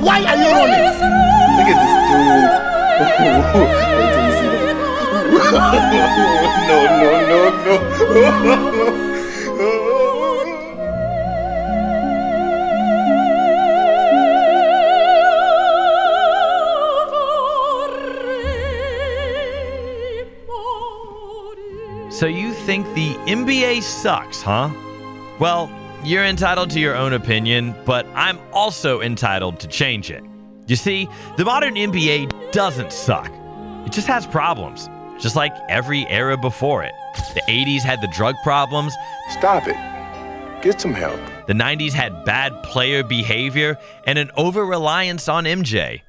Why are you running? Look at this dude. Wait till you see So you think the NBA sucks, huh? Well, you're entitled to your own opinion, but I'm also entitled to change it. You see, the modern NBA doesn't suck. It just has problems, just like every era before it. The 80s had the drug problems. Stop it. Get some help. The 90s had bad player behavior and an over-reliance on MJ.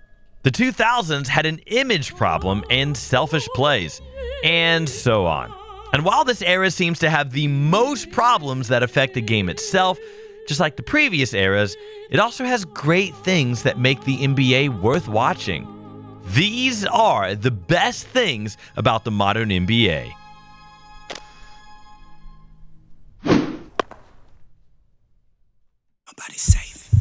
The 2000s had an image problem and selfish plays, and so on. And while this era seems to have the most problems that affect the game itself, just like the previous eras, it also has great things that make the NBA worth watching. These are the best things about the modern NBA. Nobody's safe.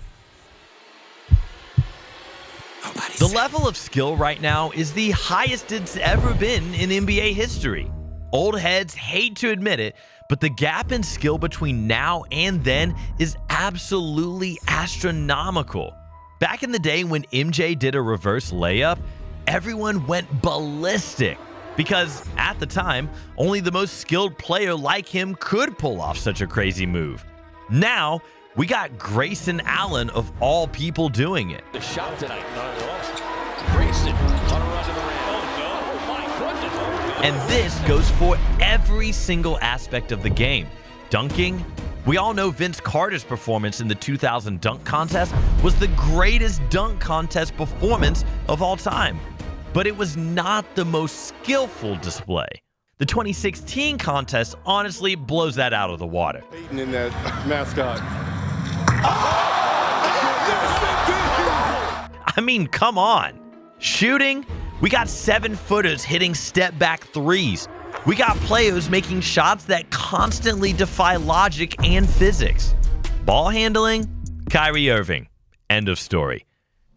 Nobody's The safe. level of skill right now is the highest it's ever been in NBA history. Old heads hate to admit it, but the gap in skill between now and then is absolutely astronomical. Back in the day when MJ did a reverse layup, everyone went ballistic because at the time, only the most skilled player like him could pull off such a crazy move. Now, we got Grayson Allen of all people doing it. The shot tonight, not lost. Grayson on a run to the rim. Oh no, my goodness. And this goes for every single aspect of the game. Dunking. We all know Vince Carter's performance in the 2000 dunk contest was the greatest dunk contest performance of all time. But it was not the most skillful display. The 2016 contest honestly blows that out of the water. Hating in that mascot. I mean, come on. Shooting, we got 7-footers hitting step-back threes. We got players making shots that constantly defy logic and physics. Ball handling, Kyrie Irving. End of story.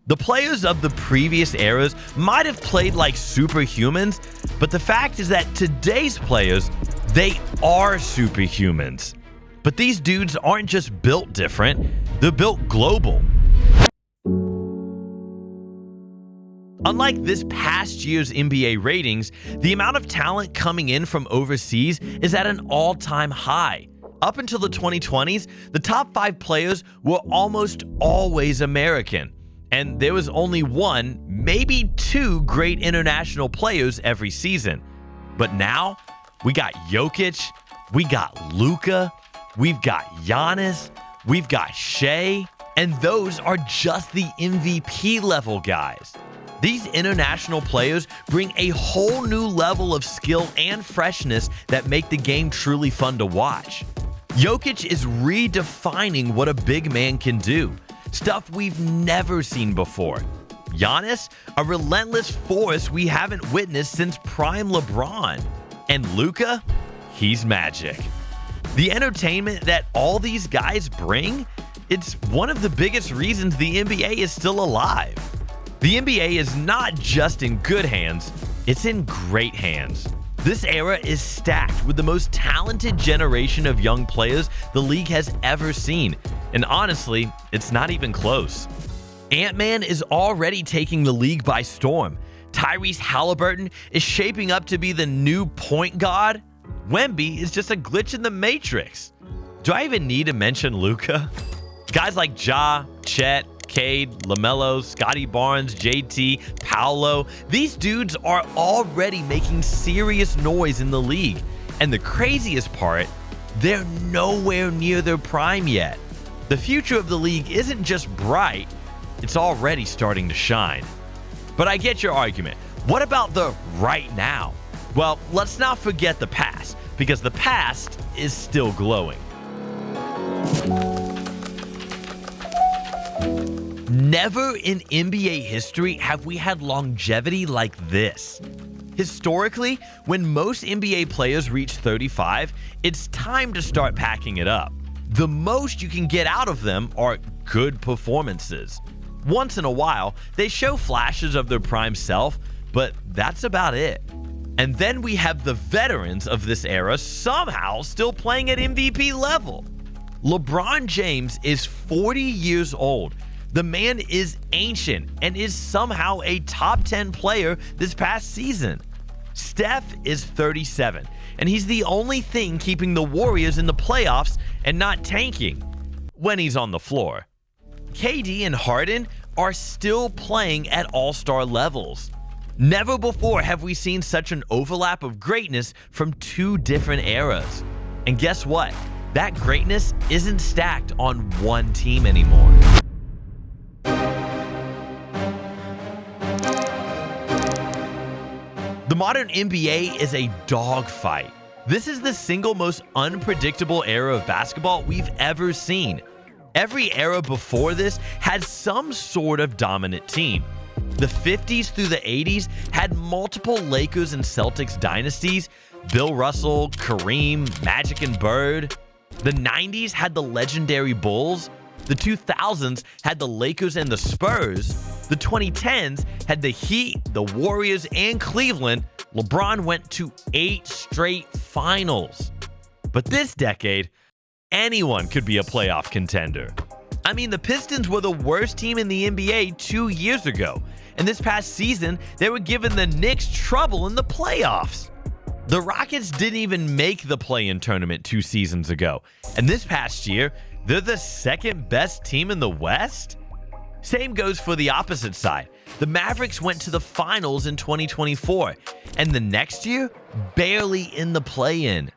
The players of the previous eras might have played like superhumans, but the fact is that today's players, they are superhumans. But these dudes aren't just built different, they're built global. Unlike this past year's NBA ratings, the amount of talent coming in from overseas is at an all-time high. Up until the 2020s, the top 5 players were almost always American, and there was only 1, maybe 2 great international players every season. But now, we got Jokic, we got Luka, we've got Giannis, we've got Shai, and those are just the MVP level guys. These international players bring a whole new level of skill and freshness that make the game truly fun to watch. Jokic is redefining what a big man can do, stuff we've never seen before. Giannis, a relentless force we haven't witnessed since prime LeBron. And Luka, he's magic. The entertainment that all these guys bring, it's one of the biggest reasons the NBA is still alive. The NBA is not just in good hands, it's in great hands. This era is stacked with the most talented generation of young players the league has ever seen, and honestly, it's not even close. Ant-Man is already taking the league by storm. Tyrese Haliburton is shaping up to be the new point guard. Wemby is just a glitch in the matrix. Do I even need to mention Luka? Guys like Ja, Chet, Cade, LaMelo, Scotty Barnes, JT, Paolo, these dudes are already making serious noise in the league. And the craziest part, they're nowhere near their prime yet. The future of the league isn't just bright, it's already starting to shine. But I get your argument. What about the right now? Well, let's not forget the past, because the past is still glowing. Never in NBA history have we had longevity like this. Historically, when most NBA players reach 35, it's time to start packing it up. The most you can get out of them are good performances. Once in a while, they show flashes of their prime self, but that's about it. And then we have the veterans of this era somehow still playing at MVP level. LeBron James is 40 years old. The man is ancient and is somehow a top 10 player this past season. Steph is 37, and he's the only thing keeping the Warriors in the playoffs and not tanking when he's on the floor. KD and Harden are still playing at all-star levels. Never before have we seen such an overlap of greatness from two different eras. And guess what? That greatness isn't stacked on one team anymore. The modern NBA is a dogfight. This is the single most unpredictable era of basketball we've ever seen. Every era before this had some sort of dominant team. The 50s through the 80s had multiple Lakers and Celtics dynasties, Bill Russell, Kareem, Magic and Bird. The 90s had the legendary Bulls. The 2000s had the Lakers and the Spurs. The 2010s had the Heat, the Warriors, and Cleveland. LeBron went to 8 straight finals. But this decade, anyone could be a playoff contender. I mean, the Pistons were the worst team in the NBA 2 years ago. And this past season, they were giving the Knicks trouble in the playoffs. The Rockets didn't even make the play-in tournament 2 seasons ago. And this past year, they're the second best team in the West? Same goes for the opposite side. The Mavericks went to the finals in 2024, and the next year, barely in the play-in.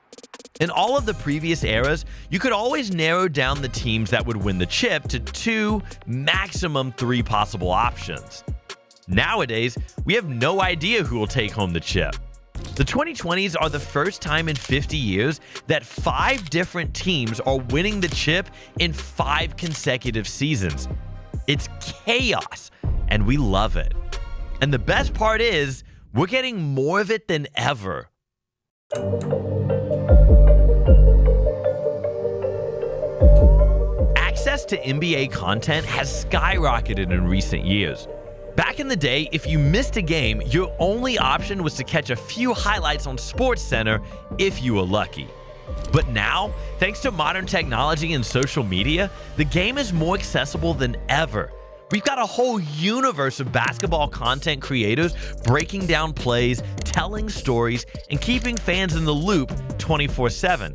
In all of the previous eras, you could always narrow down the teams that would win the chip to 2, maximum 3 possible options. Nowadays, we have no idea who will take home the chip. The 2020s are the first time in 50 years that 5 different teams are winning the chip in 5 consecutive seasons. It's chaos, and we love it. And the best part is, we're getting more of it than ever. Access to NBA content has skyrocketed in recent years. Back in the day, if you missed a game, your only option was to catch a few highlights on SportsCenter if you were lucky. But now, thanks to modern technology and social media, the game is more accessible than ever. We've got a whole universe of basketball content creators breaking down plays, telling stories, and keeping fans in the loop 24/7.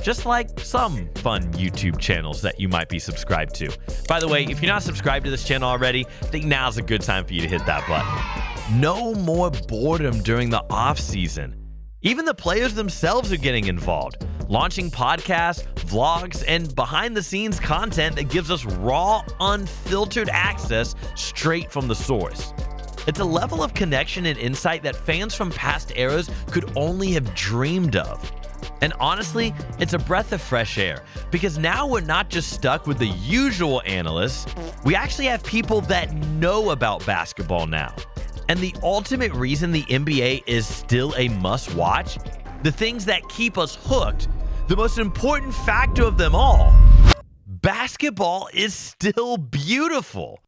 Just like some fun YouTube channels that you might be subscribed to. By the way, if you're not subscribed to this channel already, I think now's a good time for you to hit that button. No more boredom during the off season. Even the players themselves are getting involved, launching podcasts, vlogs, and behind-the-scenes content that gives us raw, unfiltered access straight from the source. It's a level of connection and insight that fans from past eras could only have dreamed of. And honestly, it's a breath of fresh air, because now we're not just stuck with the usual analysts, we actually have people that know about basketball now. And the ultimate reason the NBA is still a must-watch, the things that keep us hooked, the most important factor of them all, basketball is still beautiful.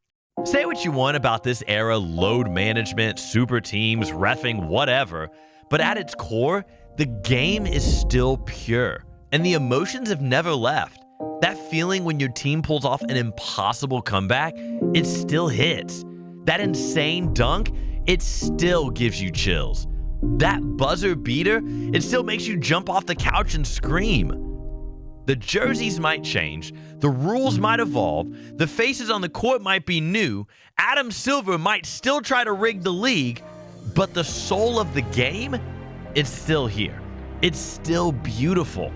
Say what you want about this era, load management, super teams, reffing, whatever, but at its core, the game is still pure, and the emotions have never left. That feeling when your team pulls off an impossible comeback, it still hits. That insane dunk, it still gives you chills. That buzzer beater, it still makes you jump off the couch and scream. The jerseys might change, the rules might evolve, the faces on the court might be new, Adam Silver might still try to rig the league, but the soul of the game, it's still here. It's still beautiful.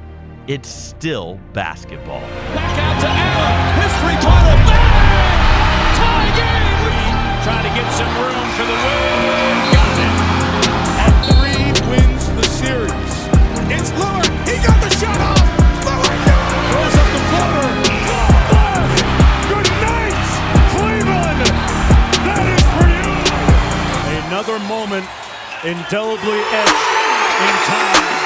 It's still basketball. Back out to Allen. His three-pointer. Bang! Tie game. Trying to get some room for the win. Got it. And 3 wins the series. It's Lillard. He got the shot off. Lillard throws up the floater. Good night, Cleveland. That is for you. Another moment indelibly etched in time.